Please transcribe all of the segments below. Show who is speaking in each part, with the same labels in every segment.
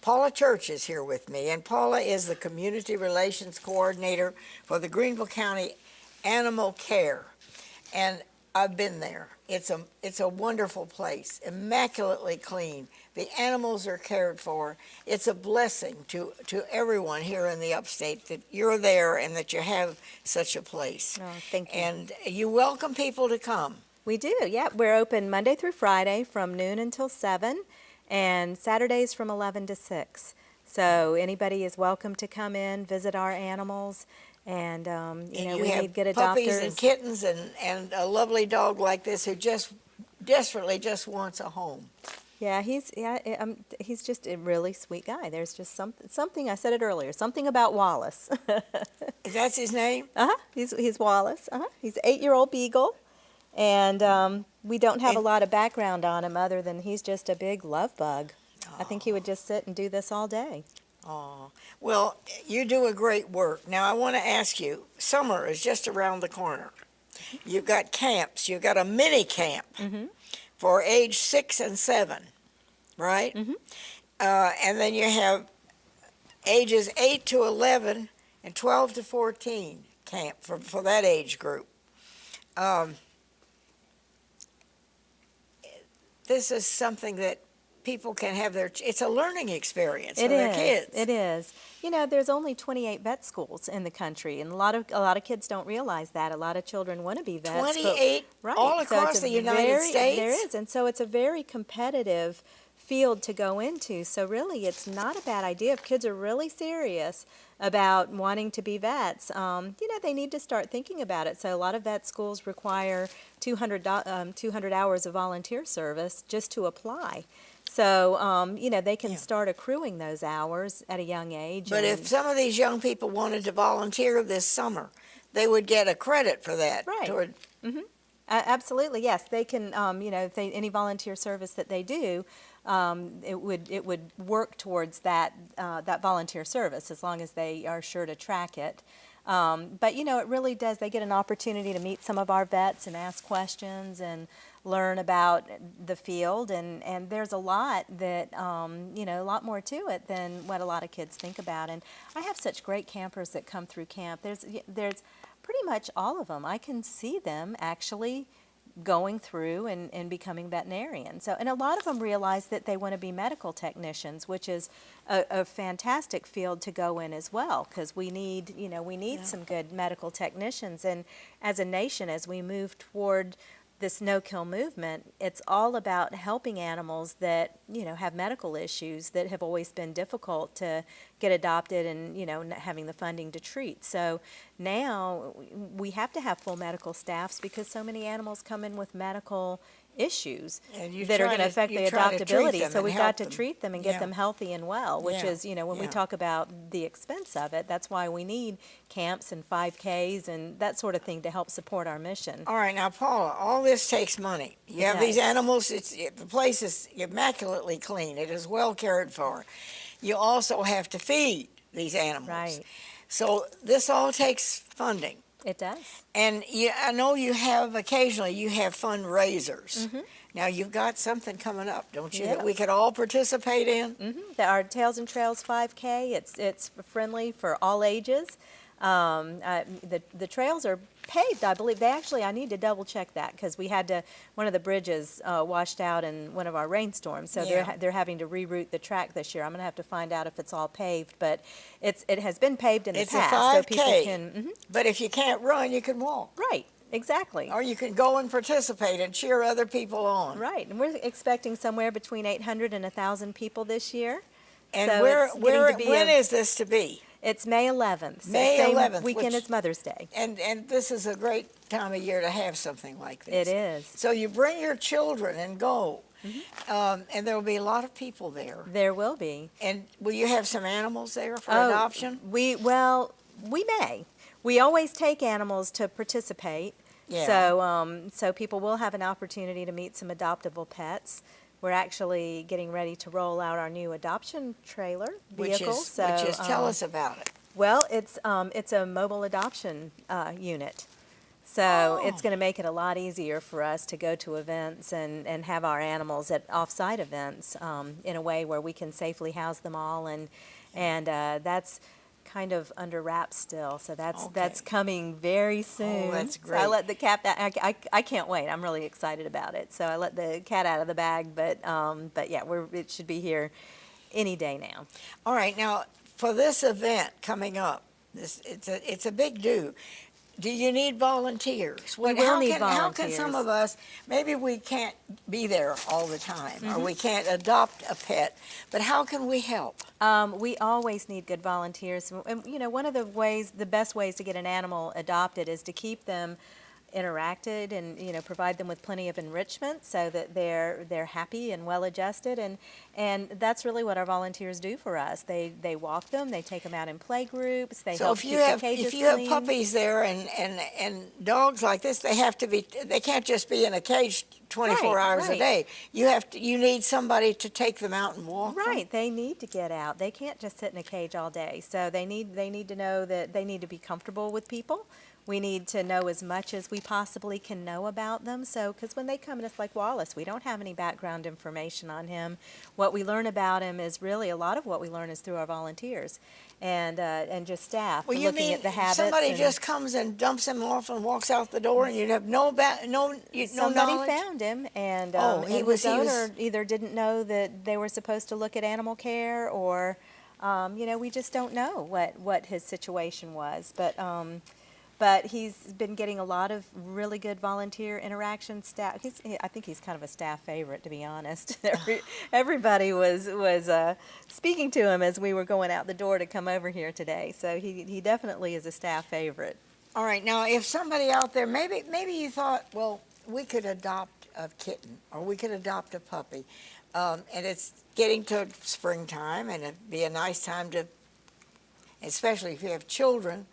Speaker 1: Paula Church is here with me, and Paula is the Community Relations Coordinator for the Greenville County Animal Care. And I've been there. It's a wonderful place, immaculately clean. The animals are cared for. It's a blessing to everyone here in the upstate that you're there and that you have such a place.
Speaker 2: Oh, thank you.
Speaker 1: And you welcome people to come.
Speaker 2: We do, yeah. We're open Monday through Friday from noon until 7, and Saturdays from 11 to 6. So anybody is welcome to come in, visit our animals, and
Speaker 1: And
Speaker 2: we
Speaker 1: have
Speaker 2: need good
Speaker 1: puppies
Speaker 2: adopters.
Speaker 1: and kittens and a lovely dog like this who just desperately just wants a home.
Speaker 2: Yeah, he's just a really sweet guy. There's just something, I said it earlier, something about Wallace.
Speaker 1: That's his name?
Speaker 2: He's Wallace. He's an 8-year-old beagle, and we don't have a lot of background on him other than he's just a big love bug. I think he would just sit and do this all day.
Speaker 1: Oh, well, you do a great work. Now, I want to ask you, summer is just around the corner. You've got camps. You've got a mini camp for age 6 and 7, right? And then you have ages 8 to 11 and 12 to 14 camp for that age group. This is something that people can have it's a learning experience for their kids.
Speaker 2: It is. You know, there's only 28 vet schools in the country, and a lot of kids don't realize that. A lot of children want to be vets.
Speaker 1: 28
Speaker 2: right.
Speaker 1: all
Speaker 2: So
Speaker 1: across the United States?
Speaker 2: There is, and so it's a very competitive field to go into. So really, it's not a bad idea if kids are really serious about wanting to be vets. They need to start thinking about it. So a lot of vet schools require 200 hours of volunteer service just to apply. So, they can start accruing those hours at a young age.
Speaker 1: But if some of these young people wanted to volunteer this summer, they would get a credit for that.
Speaker 2: Right. Absolutely, yes. They can, if any volunteer service that they do, it would work towards that volunteer service as long as they are sure to track it. But, it really does. They get an opportunity to meet some of our vets and ask questions and learn about the field. And there's a lot that, a lot more to it than what a lot of kids think about. And I have such great campers that come through camp. There's pretty much all of them. I can see them actually going through and becoming veterinarians. So, and a lot of them realize that they want to be medical technicians, which is a fantastic field to go in as well, because we need some good medical technicians. And as a nation, as we move toward this no-kill movement, it's all about helping animals that, have medical issues that have always been difficult to get adopted and, having the funding to treat. So now we have to have full medical staffs because so many animals come in with medical issues that are going to affect the adoptability. So we've got to treat them and get them healthy and well, which is, when we talk about the expense of it, that's why we need camps and 5Ks and that sort of thing to help support our mission.
Speaker 1: All right, now, Paula, all this takes money. You have these animals, the place is immaculately clean. It is well cared for. You also have to feed these animals.
Speaker 2: Right.
Speaker 1: So this all takes funding.
Speaker 2: It does.
Speaker 1: And I know occasionally you have fundraisers. Now you've got something coming up, don't you, that we could all participate in?
Speaker 2: Our Tails and Trails 5K, it's friendly for all ages. The trails are paved, I believe. I need to double check that because we had one of the bridges washed out in one of our rainstorms, so they're having to reroute the track this year. I'm going to have to find out if it's all paved, but it has been paved in the past.
Speaker 1: It's a 5K,
Speaker 2: so people can,
Speaker 1: but if you can't run, you can walk.
Speaker 2: Right, exactly.
Speaker 1: Or you can go and participate and cheer other people on.
Speaker 2: Right, and we're expecting somewhere between 800 and 1,000 people this year.
Speaker 1: And
Speaker 2: so
Speaker 1: when is this to be?
Speaker 2: It's May 11th.
Speaker 1: May 11th.
Speaker 2: Weekend is Mother's Day.
Speaker 1: And this is a great time of year to have something like this.
Speaker 2: It is.
Speaker 1: So you bring your children and go, and there will be a lot of people there.
Speaker 2: There will be.
Speaker 1: And will you have some animals there for adoption?
Speaker 2: We may. We always take animals to participate.
Speaker 1: Yeah.
Speaker 2: So people will have an opportunity to meet some adoptable pets. We're actually getting ready to roll out our new adoption trailer vehicle.
Speaker 1: Tell us about it.
Speaker 2: Well, it's a mobile adoption unit. So
Speaker 1: Oh.
Speaker 2: it's going to make it a lot easier for us to go to events and have our animals at off-site events in a way where we can safely house them all, and that's kind of under wraps still. So that's
Speaker 1: Okay.
Speaker 2: coming very soon.
Speaker 1: that's
Speaker 2: So I
Speaker 1: great.
Speaker 2: let the cat. I can't wait. I'm really excited about it. So I let the cat out of the bag, but yeah, it should be here any day now.
Speaker 1: All right, now, for this event coming up, it's a big do. Do you need volunteers?
Speaker 2: We will need
Speaker 1: How can some
Speaker 2: volunteers.
Speaker 1: of us, maybe we can't be there all the time, or
Speaker 2: Mm-hmm.
Speaker 1: we can't adopt a pet, but how can we help?
Speaker 2: We always need good volunteers. And, one of the best ways to get an animal adopted is to keep them interacted and, provide them with plenty of enrichment so that they're happy and well adjusted. And that's really what our volunteers do for us. They walk them, they take them out in play groups, they
Speaker 1: So
Speaker 2: help keep the cages
Speaker 1: if you have
Speaker 2: clean.
Speaker 1: puppies there and dogs like this, they can't just be in a cage 24
Speaker 2: Right,
Speaker 1: hours a
Speaker 2: right.
Speaker 1: day. You need somebody to take them out and walk them.
Speaker 2: Right, they need to get out. They can't just sit in a cage all day. So they need to know that they need to be comfortable with people. We need to know as much as we possibly can know about them. So, because when they come, and it's like Wallace, we don't have any background information on him. What we learn about him is really a lot of what we learn is through our volunteers and just staff
Speaker 1: Well, you
Speaker 2: looking
Speaker 1: mean
Speaker 2: at the habits.
Speaker 1: somebody
Speaker 2: and
Speaker 1: just comes and dumps him off and walks out the door, and you have no
Speaker 2: somebody
Speaker 1: knowledge?
Speaker 2: found him, and
Speaker 1: He
Speaker 2: and
Speaker 1: was-
Speaker 2: his
Speaker 1: he was-
Speaker 2: owner either didn't know that they were supposed to look at animal care, or we just don't know what his situation was. But he's been getting a lot of really good volunteer interaction. I think he's kind of a staff favorite, to be honest. Everybody was speaking to him as we were going out the door to come over here today. So he definitely is a staff favorite.
Speaker 1: All right, now if somebody out there, maybe you thought, well, we could adopt a kitten or we could adopt a puppy, and it's getting to springtime, and it'd be a nice time to, especially if you have children.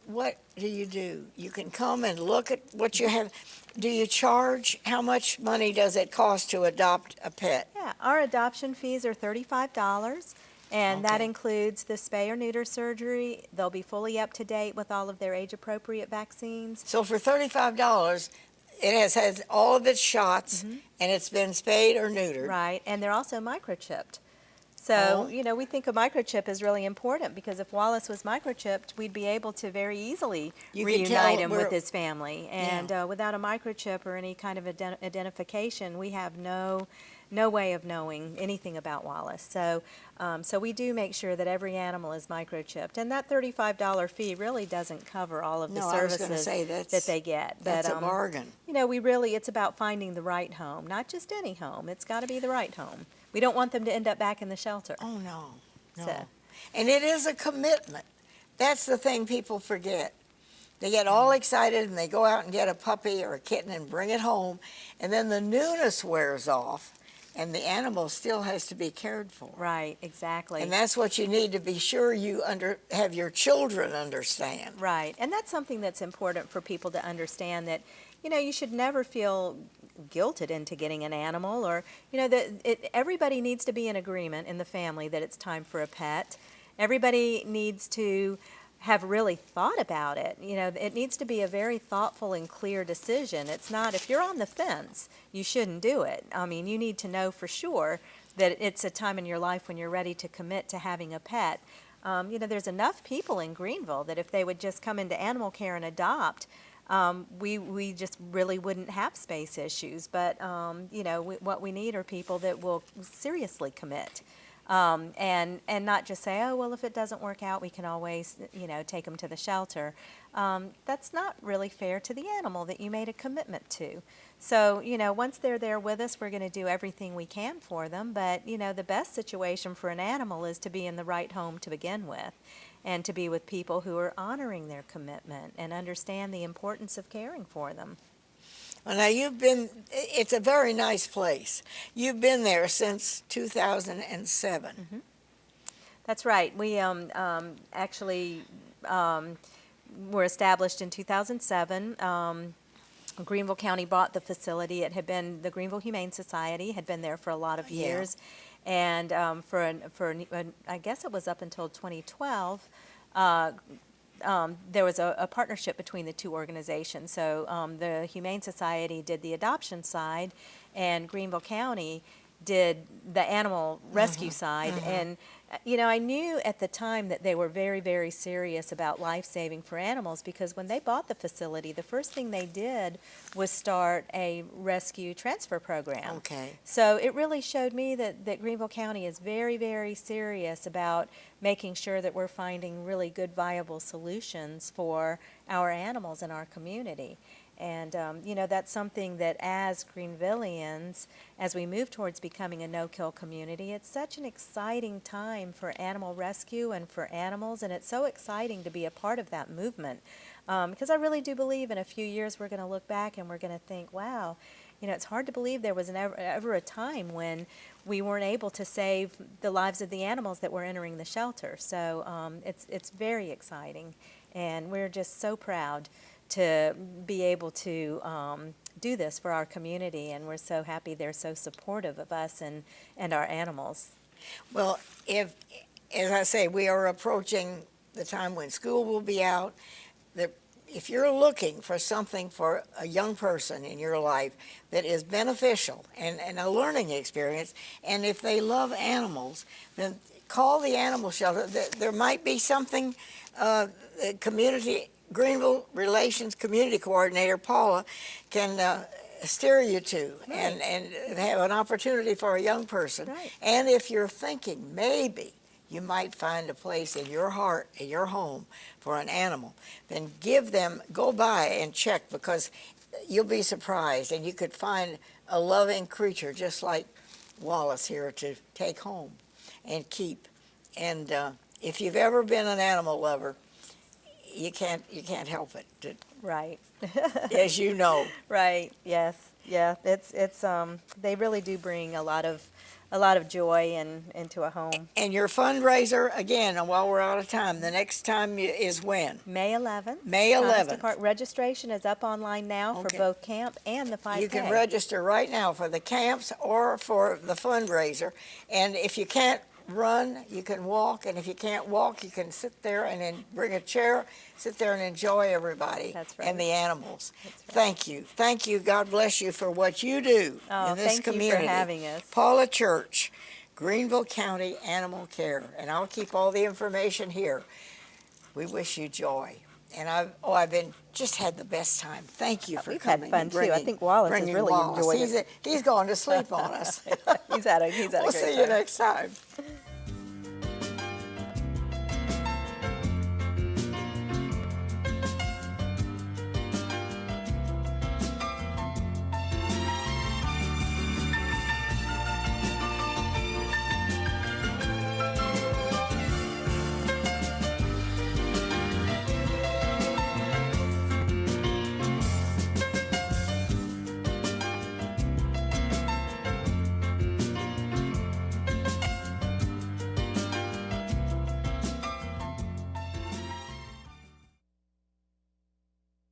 Speaker 1: What do? You can come and look at what you have. Do you charge? How much money does it cost to adopt a pet?
Speaker 2: Yeah, our adoption fees are $35, and that
Speaker 1: Okay.
Speaker 2: includes the spay or neuter surgery. They'll be fully up to date with all of their age-appropriate vaccines.
Speaker 1: So for $35, it has had all of its shots, and it's been spayed or neutered.
Speaker 2: Right, and they're also microchipped. So,
Speaker 1: Oh.
Speaker 2: we think a microchip is really important because if Wallace was microchipped, we'd be able to very easily
Speaker 1: You could tell
Speaker 2: reunite him with
Speaker 1: where-
Speaker 2: his family. And without a microchip or any kind of identification, we have no way of knowing anything about Wallace. So, so we do make sure that every animal is microchipped. And that $35 fee really doesn't cover all of the
Speaker 1: No, I was gonna
Speaker 2: services
Speaker 1: say,
Speaker 2: that they get.
Speaker 1: That's
Speaker 2: But,
Speaker 1: a bargain.
Speaker 2: it's about finding the right home, not just any home. It's got to be the right home. We don't want them to end up back in the shelter.
Speaker 1: Oh, no.
Speaker 2: So,
Speaker 1: And it is a commitment. That's the thing people forget. They get all excited and they go out and get a puppy or a kitten and bring it home, and then the newness wears off, and the animal still has to be cared for.
Speaker 2: right, exactly.
Speaker 1: And that's what you need to be sure you have your children understand.
Speaker 2: Right, and that's something that's important for people to understand, that, you should never feel guilted into getting an animal, or, everybody needs to be in agreement in the family that it's time for a pet. Everybody needs to have really thought about it. It needs to be a very thoughtful and clear decision. It's not, if you're on the fence, you shouldn't do it. I mean, you need to know for sure that it's a time in your life when you're ready to commit to having a pet. There's enough people in Greenville that if they would just come into animal care and adopt, we just really wouldn't have space issues. But, what we need are people that will seriously commit. And not just say, oh, well, if it doesn't work out, we can always, take them to the shelter. That's not really fair to the animal that you made a commitment to. So, once they're there with us, we're going to do everything we can for them. But, the best situation for an animal is to be in the right home to begin with, and to be with people who are honoring their commitment and understand the importance of caring for them.
Speaker 1: Well, now it's a very nice place. You've been there since 2007.
Speaker 2: That's right. We actually were established in 2007. Greenville County bought the facility. It had been, the Greenville Humane Society had been there for a lot of
Speaker 1: Yeah.
Speaker 2: years. And I guess it was up until 2012, there was a partnership between the two organizations. So the Humane Society did the adoption side, and Greenville County did the animal rescue side. And I knew at the time that they were very, very serious about life-saving for animals, because when they bought the facility, the first thing they did was start a rescue transfer program.
Speaker 1: Okay.
Speaker 2: So it really showed me that Greenville County is very, very serious about making sure that we're finding really good, viable solutions for our animals in our community. And, that's something that as Greenvillians, as we move towards becoming a no-kill community, it's such an exciting time for animal rescue and for animals, and it's so exciting to be a part of that movement. Because I really do believe in a few years we're going to look back and we're going to think, wow, it's hard to believe there was ever a time when we weren't able to save the lives of the animals that were entering the shelter. So it's very exciting, and we're just so proud to be able to do this for our community, and we're so happy they're so supportive of us and our animals.
Speaker 1: Well, as I say, we are approaching the time when school will be out. If you're looking for something for a young person in your life that is beneficial and a learning experience, and if they love animals, then call the animal shelter. There might be something Greenville Relations Community Coordinator Paula can steer you to,
Speaker 2: Right.
Speaker 1: and have an opportunity for a young person.
Speaker 2: Right.
Speaker 1: And if you're thinking maybe you might find a place in your heart, in your home, for an animal, then go by and check, because you'll be surprised, and you could find a loving creature just like Wallace here to take home and keep. And if you've ever been an animal lover, you can't help it,
Speaker 2: Right.
Speaker 1: as you know.
Speaker 2: Right. Yes. Yeah. It's they really do bring a lot of joy into a home.
Speaker 1: And your fundraiser, again, and while we're out of time, the next time is when?
Speaker 2: May 11th.
Speaker 1: May 11th.
Speaker 2: Registration is up online now for
Speaker 1: Okay.
Speaker 2: both camp and the 5K.
Speaker 1: You can register right now for the camps or for the fundraiser. And if you can't run, you can walk. And if you can't walk, you can sit there and then bring a chair, sit there and enjoy everybody.
Speaker 2: That's right.
Speaker 1: And the animals.
Speaker 2: That's right.
Speaker 1: Thank you. Thank you. God bless you for what you do
Speaker 2: Oh,
Speaker 1: in this
Speaker 2: thank
Speaker 1: community.
Speaker 2: you for having us.
Speaker 1: Paula Church, Greenville County Animal Care. And I'll keep all the information here. We wish you joy. And I've just had the best time. Thank you for
Speaker 2: We've
Speaker 1: coming.
Speaker 2: had fun
Speaker 1: and
Speaker 2: too. I
Speaker 1: bringing-
Speaker 2: think Wallace has
Speaker 1: bringing
Speaker 2: really
Speaker 1: Wallace.
Speaker 2: enjoyed it.
Speaker 1: He's gone to sleep on us.
Speaker 2: He's had a
Speaker 1: We'll
Speaker 2: great
Speaker 1: see
Speaker 2: time.
Speaker 1: you next time.